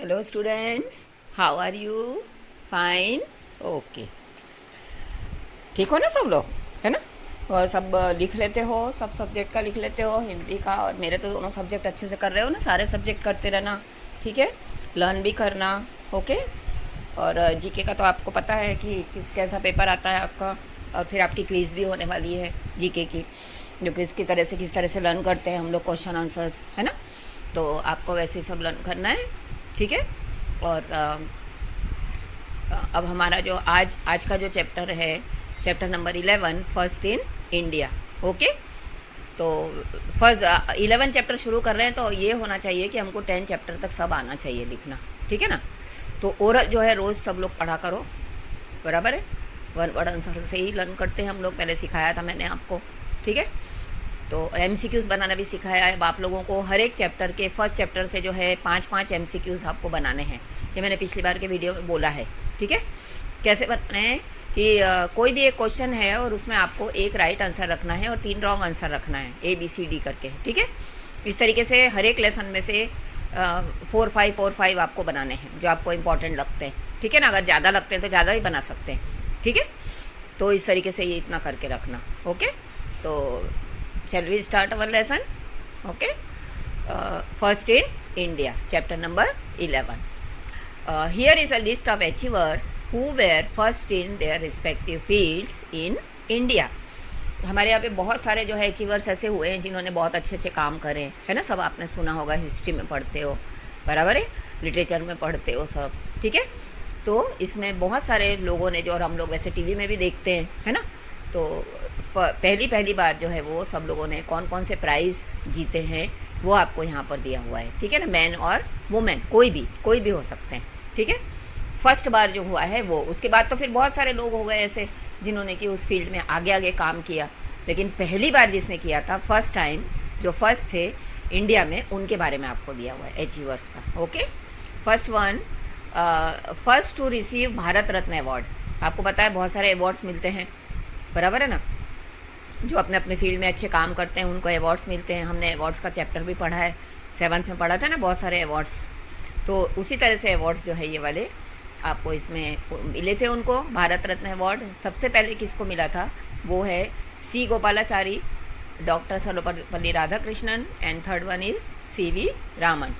Hello students, how are you? Fine, okay. ठीक हो ना सब लोग, है ना? और सब लिख लेते हो, सब सब्जेक्ट का लिख लेते हो, हिंदी का और मेरे तो दोनों सब्जेक्ट अच्छे से कर रहे हो ना? सारे सब्जेक्ट करते रहना, ठीक है? लर्न भी करना, ओके? और जीके का तो आपको पता है कि कैसा पेपर आता है आपका, और फिर आपकी क्विज़ भी होने वाली है जीके की, जो कि किस तरह से लर्न करते हैं हम लोग क्वेश्चन आंसर्स, है ना? तो आपको वैसे ही सब लर्न करना है, ठीक है? और अब हमारा जो आज आज का जो चैप्टर है, chapter number 11, first in India, okay? तो फर्स्ट 11 चैप्टर शुरू कर रहे हैं, तो ये होना चाहिए कि हमको 10 चैप्टर तक सब आना चाहिए लिखना, ठीक है ना? तो ओरल जो है रोज़ सब लोग पढ़ा करो, बराबर है? वन वर्ड आंसर से ही लर्न करते हैं हम लोग, पहले सिखाया था मैंने आपको, ठीक है? तो MCQs बनाना भी सिखाया है आप लोगों को। हर एक चैप्टर के फर्स्ट चैप्टर से जो है 5-5 MCQs आपको बनाने हैं, ये मैंने पिछली बार के वीडियो में बोला है, ठीक है? कैसे बनाने हैं कि कोई भी एक क्वेश्चन है और उसमें आपको एक राइट आंसर रखना है और 3 रॉन्ग आंसर रखना है, ABCD करके, ठीक है? इस तरीके से हर एक लेसन में से 4-5 आपको बनाने हैं जो आपको इम्पोर्टेंट लगते हैं, ठीक है ना? अगर ज़्यादा लगते हैं तो ज़्यादा ही बना सकते हैं, ठीक है? तो इस तरीके से ये इतना करके रखना, ओके? तो shall we start our lesson? Okay. First in India, chapter number 11. Here is a list of achievers who were first in their respective fields in India. हमारे यहाँ पे बहुत सारे जो है अचीवर्स ऐसे हुए हैं जिन्होंने बहुत अच्छे अच्छे काम करे हैं, है ना? सब आपने सुना होगा, हिस्ट्री में पढ़ते हो, बराबर है? लिटरेचर में पढ़ते हो सब, ठीक है? तो इसमें बहुत सारे लोगों ने जो, और हम लोग वैसे टीवी में भी देखते हैं, है ना? तो पहली बार जो है वो सब लोगों ने कौन कौन से प्राइज़ जीते हैं वो आपको यहाँ पर दिया हुआ है, ठीक है ना? मैन और वुमेन, कोई भी हो सकते हैं, ठीक है? फर्स्ट बार जो हुआ है वो, उसके बाद तो फिर बहुत सारे लोग हो गए ऐसे जिन्होंने कि उस फील्ड में आगे आगे काम किया, लेकिन पहली बार जिसने किया था, फर्स्ट टाइम, जो फर्स्ट थे इंडिया में, उनके बारे में आपको दिया हुआ है अचीवर्स का, okay? First one, first to receive Bharat Ratna award. आपको पता है बहुत सारे अवार्ड्स मिलते हैं, बराबर है ना? जो अपने अपने फील्ड में अच्छे काम करते हैं उनको अवार्ड्स मिलते हैं। हमने अवार्ड्स का चैप्टर भी पढ़ा है, 7th में पढ़ा था ना, बहुत सारे अवार्ड्स। तो उसी तरह से अवार्ड्स जो है ये वाले आपको इसमें मिले थे उनको, भारत रत्न अवार्ड। सबसे पहले किसको मिला था वो है C Gopalachari, doctor Sarvepalli Radhakrishnan, and third one is CV Raman.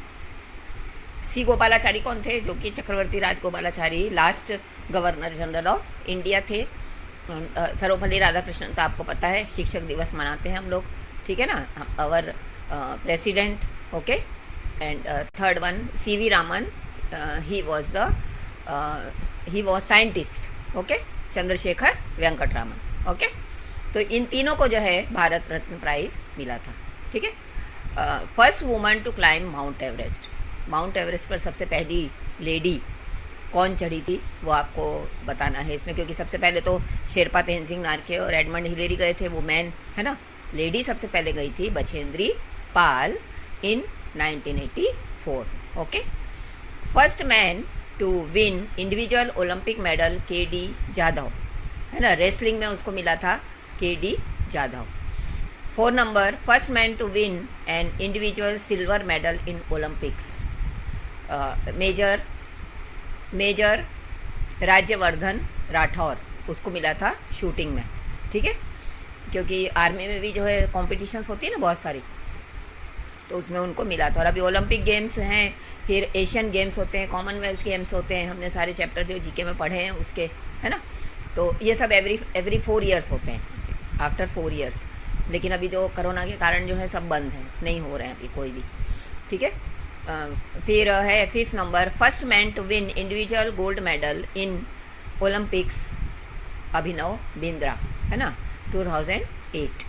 C Gopalachari कौन थे? जो कि Chakravarti Rajagopalachari last governor general of India थे। सर्वपल्ली राधाकृष्णन तो आपको पता है, शिक्षक दिवस मनाते हैं हम लोग, ठीक है ना? Our president, okay? And third one CV Raman, he was scientist, okay? Chandrasekhar Venkata Raman, okay? तो इन तीनों को जो है भारत रत्न प्राइज़ मिला था, ठीक है? First woman to climb Mount Everest. Mount Everest पर सबसे पहली लेडी कौन चढ़ी थी वो आपको बताना है इसमें, क्योंकि सबसे पहले तो शेरपा तेनजिंग नार्के और एडमंड हिलेरी गए थे, वो मैन, है ना? लेडी सबसे पहले गई थी Bachendri Pal in 1984, okay? First man to win individual Olympic medal KD Jadhav, है ना? रेसलिंग में उसको मिला था KD Jadhav. 4 number, first man to win an individual silver medal in Olympics, major Rajyavardhan Rathore, उसको मिला था शूटिंग में, ठीक है? क्योंकि आर्मी में भी जो है कॉम्पिटिशन्स होती है ना बहुत सारी, तो उसमें उनको मिला था। और अभी ओलंपिक गेम्स हैं, फिर एशियन गेम्स होते हैं, कॉमनवेल्थ गेम्स होते हैं, हमने सारे चैप्टर जो जीके में पढ़े हैं उसके, है ना? तो ये सब एवरी 4 ईयर्स होते हैं, आफ्टर 4 ईयर्स। लेकिन अभी जो कोरोना के कारण जो है सब बंद है, नहीं हो रहे हैं अभी कोई भी, ठीक है? फिर है 5th number, first man to win individual gold medal in Olympics, Abhinav Bindra, है ना? 2008,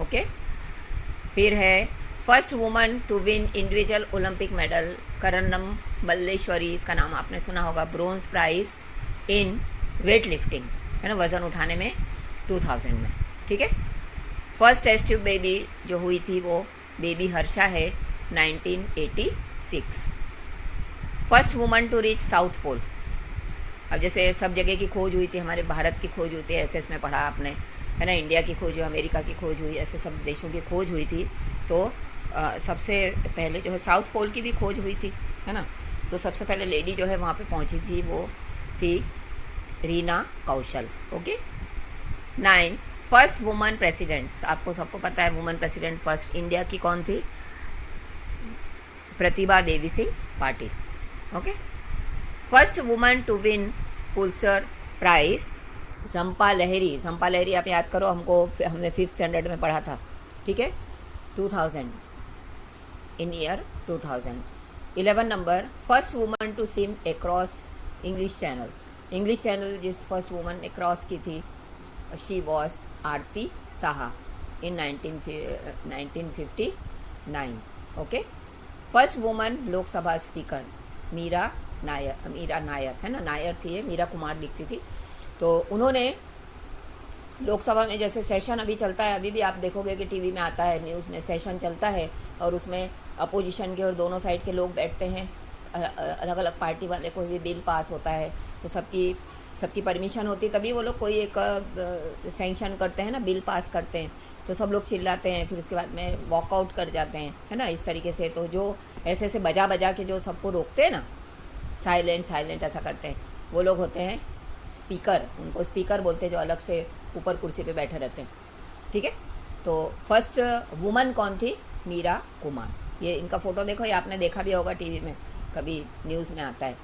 ओके? फिर है first woman to win individual Olympic medal, Karnam Malleswari, इसका नाम आपने सुना होगा, bronze prize in weight lifting, है ना? वज़न उठाने में 2000 में, ठीक है? फर्स्ट टेस्ट ट्यूब बेबी जो हुई थी वो बेबी हर्षा है, 1986। First woman to reach South Pole. अब जैसे सब जगह की खोज हुई थी, हमारे भारत की खोज हुई थी, SS में पढ़ा आपने, है ना? इंडिया की खोज हुई, अमेरिका की खोज हुई, ऐसे सब देशों की खोज हुई थी। तो सबसे पहले जो है साउथ पोल की भी खोज हुई थी, है ना? तो सबसे पहले लेडी जो है वहाँ पे पहुँची थी वो थी रीना कौशल। ओके। 9 फर्स्ट वुमन प्रेसिडेंट, आपको सबको पता है वुमन प्रेसिडेंट फर्स्ट इंडिया की कौन थी? Pratibha Devi Singh Patil. Okay. First woman to win Pulitzer prize Jhumpa Lahiri. Jhumpa Lahiri आप याद करो, हमने 5th स्टैंडर्ड में पढ़ा था, ठीक है, 2000, in year 2000। 11 number first woman to swim across English Channel. English Channel जिस फर्स्ट वुमन ने क्रॉस की थी she was Aarti Saha in 1959। Okay. First woman Lok Sabha speaker Meera Nair है ना, नायर थी ये, मीरा कुमार लिखती थी। तो उन्होंने लोकसभा में जैसे सेशन अभी चलता है, अभी भी आप देखोगे कि टीवी में आता है, न्यूज़ में सेशन चलता है और उसमें अपोजिशन के और दोनों साइड के लोग बैठते हैं, अलग अलग पार्टी वाले, कोई भी बिल पास होता है तो सबकी परमिशन होती है तभी वो लोग कोई एक सैंक्शन करते हैं ना, बिल पास करते हैं, तो सब लोग चिल्लाते हैं, फिर उसके बाद में वॉकआउट कर जाते हैं, है ना, इस तरीके से। तो जो ऐसे ऐसे बजा बजा के जो सबको रोकते हैं ना, साइलेंट साइलेंट ऐसा करते हैं, वो लोग होते हैं स्पीकर, उनको स्पीकर बोलते हैं, जो अलग से ऊपर कुर्सी पे बैठे रहते हैं, ठीक है। तो फर्स्ट वुमन कौन थी? मीरा कुमार। ये इनका फ़ोटो देखो, ये आपने देखा भी होगा टीवी में, कभी न्यूज़ में आता है।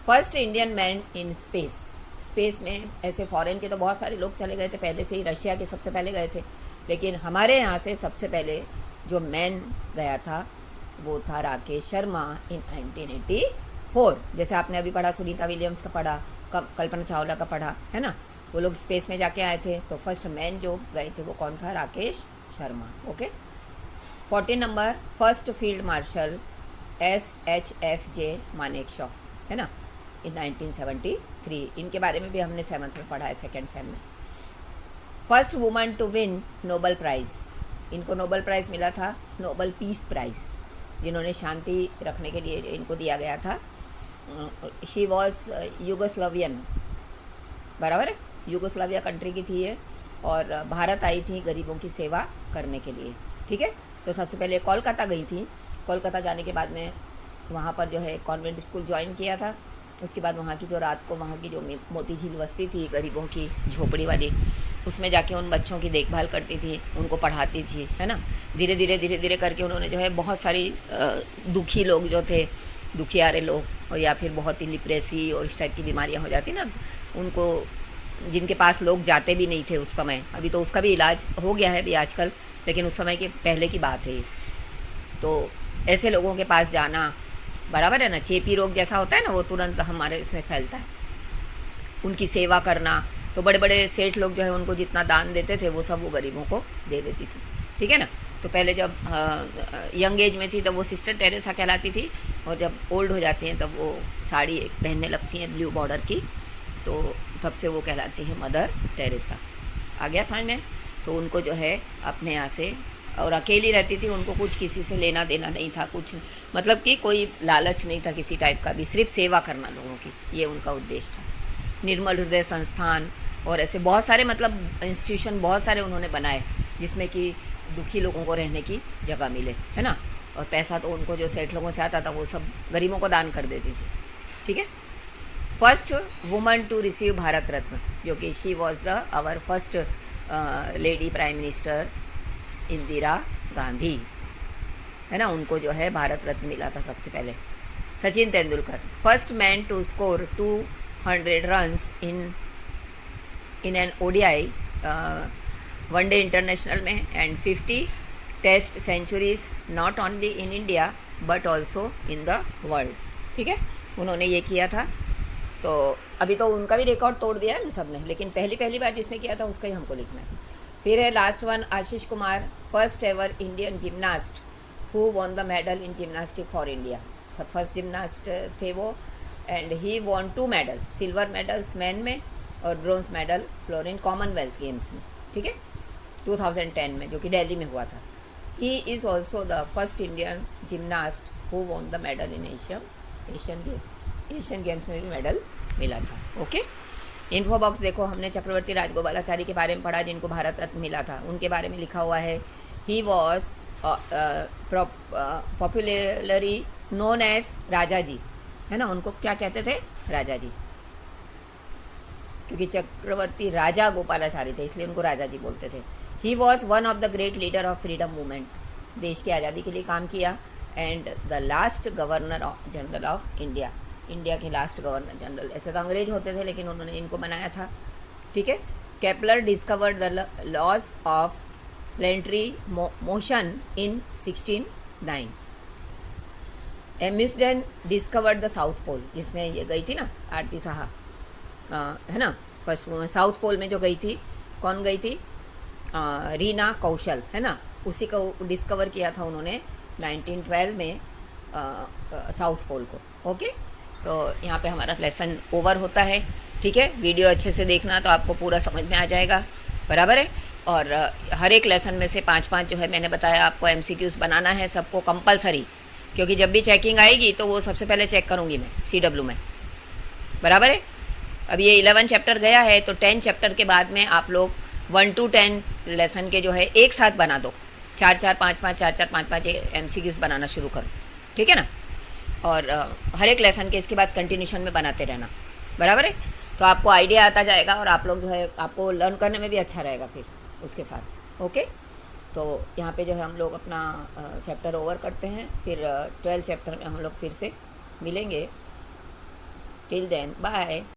First Indian man in space. Space में ऐसे फॉरेन के तो बहुत सारे लोग चले गए थे पहले से ही, रशिया के सबसे पहले गए थे, लेकिन हमारे यहाँ से सबसे पहले जो मैन गया था वो था राकेश शर्मा इन 1984। जैसे आपने अभी पढ़ा, सुनीता विलियम्स का पढ़ा, कल्पना चावला का पढ़ा, है ना, वो लोग स्पेस में जाके आए थे। तो फर्स्ट मैन जो गए थे वो कौन था? Rakesh Sharma. Okay. 14 number first field marshal SHFJ Manekshaw, है ना, इन 1973। इनके बारे में भी हमने 7th में पढ़ा है, 2nd सेम में। First woman to win Nobel prize. इनको नोबल प्राइज़ मिला था, नोबल पीस प्राइज़, जिन्होंने शांति रखने के लिए इनको दिया गया था। शी वॉज यूगोस्लावियन, बराबर है, यूगोस्लाविया कंट्री की थी ये, और भारत आई थी गरीबों की सेवा करने के लिए, ठीक है। तो सबसे पहले कोलकाता गई थी, कोलकाता जाने के बाद में वहाँ पर जो है कॉन्वेंट स्कूल ज्वाइन किया था। उसके बाद वहाँ की जो रात को वहाँ की जो मोती झील बस्ती थी गरीबों की झोपड़ी वाली, उसमें जाके उन बच्चों की देखभाल करती थी, उनको पढ़ाती थी, है ना। धीरे धीरे करके उन्होंने जो है बहुत सारी दुखी लोग जो थे, दुखियारे लोग, और या फिर बहुत ही लिप्रेसी और इस टाइप की बीमारियाँ हो जाती ना, उनको, जिनके पास लोग जाते भी नहीं थे उस समय, अभी तो उसका भी इलाज हो गया है अभी आजकल, लेकिन उस समय के पहले की बात है ये। तो ऐसे लोगों के पास जाना, बराबर है ना, चेपी रोग जैसा होता है ना, वो तुरंत हमारे इसमें फैलता है, उनकी सेवा करना। तो बड़े बड़े सेठ लोग जो है उनको जितना दान देते थे वो सब वो गरीबों को दे देती थी, ठीक है ना। तो पहले जब यंग एज में थी तब वो सिस्टर टेरेसा कहलाती थी, और जब ओल्ड हो जाती हैं तब वो साड़ी पहनने लगती हैं ब्लू बॉर्डर की, तो तब से वो कहलाती है मदर टेरेसा। आ गया समझ में? तो उनको जो है अपने यहाँ से, और अकेली रहती थी, उनको कुछ किसी से लेना देना नहीं था, कुछ मतलब कि कोई लालच नहीं था किसी टाइप का भी, सिर्फ सेवा करना लोगों की, ये उनका उद्देश्य था। निर्मल हृदय संस्थान और ऐसे बहुत सारे मतलब इंस्टीट्यूशन बहुत सारे उन्होंने बनाए, जिसमें कि दुखी लोगों को रहने की जगह मिले, है ना। और पैसा तो उनको जो सेठ लोगों से आता था वो सब गरीबों को दान कर देती थी, ठीक है। First woman to receive Bharat Ratna, जो कि she was the our first lady prime minister Indira Gandhi, है ना, उनको जो है भारत रत्न मिला था सबसे पहले। Sachin Tendulkar first man to score 200 runs in an ODI one day international में, and 50 test centuries not only in India but also in the world, ठीक है, उन्होंने ये किया था। तो अभी तो उनका भी रिकॉर्ड तोड़ दिया है ना सबने, लेकिन पहली बार जिसने किया था उसका ही हमको लिखना है। फिर है last one, Ashish Kumar first ever Indian gymnast who won the medal in gymnastic for India. सब फर्स्ट जिम्नास्ट थे वो, and he won 2 medals, silver medals men में और bronze medal floor in Commonwealth Games में, ठीक है, 2010 में, जो कि दिल्ली में हुआ था। He is also the first Indian gymnast who won the medal in Asian games में भी मेडल मिला था। ओके। इन्फो बॉक्स देखो, हमने चक्रवर्ती राजगोपालाचारी के बारे में पढ़ा, जिनको भारत रत्न मिला था, उनके बारे में लिखा हुआ है। He was popularly known as Raja ji, है ना, उनको क्या कहते थे, राजा जी, क्योंकि चक्रवर्ती राजा गोपालाचारी थे इसलिए उनको राजा जी बोलते थे। He was one of the great leader of freedom movement, देश की आज़ादी के लिए काम किया। And the last governor general of India, India के लास्ट गवर्नर जनरल, ऐसे तो अंग्रेज होते थे लेकिन उन्होंने इनको बनाया था, ठीक है। Kepler discovered the laws of planetary motion in 1609। Amundsen discovered the south pole, जिसमें ये गई थी ना आरती साहा, है ना, फर्स्ट साउथ पोल में जो गई थी, कौन गई थी, रीना कौशल, है ना, उसी को डिस्कवर किया था उन्होंने 1912 में साउथ पोल को। ओके, तो यहाँ पे हमारा लेसन ओवर होता है, ठीक है। वीडियो अच्छे से देखना तो आपको पूरा समझ में आ जाएगा, बराबर है। और हर एक लेसन में से 5-5 जो है मैंने बताया आपको MCQs बनाना है सबको कंपलसरी, क्योंकि जब भी चेकिंग आएगी तो वो सबसे पहले चेक करूँगी मैं CW में, बराबर है। अब ये 11 चैप्टर गया है तो 10 चैप्टर के बाद में आप लोग 1 to 10 लेसन के जो है एक साथ बना दो, 4-4, 5-5, 4-4, 5-5 MCQs बनाना शुरू करो, ठीक है ना। और हर एक लेसन के इसके बाद कंटिन्यूशन में बनाते रहना, बराबर है। तो आपको आइडिया आता जाएगा और आप लोग जो है आपको लर्न करने में भी अच्छा रहेगा फिर उसके साथ। ओके, तो यहाँ पे जो है हम लोग अपना चैप्टर ओवर करते हैं, फिर 12 चैप्टर में हम लोग फिर से मिलेंगे। Till then bye.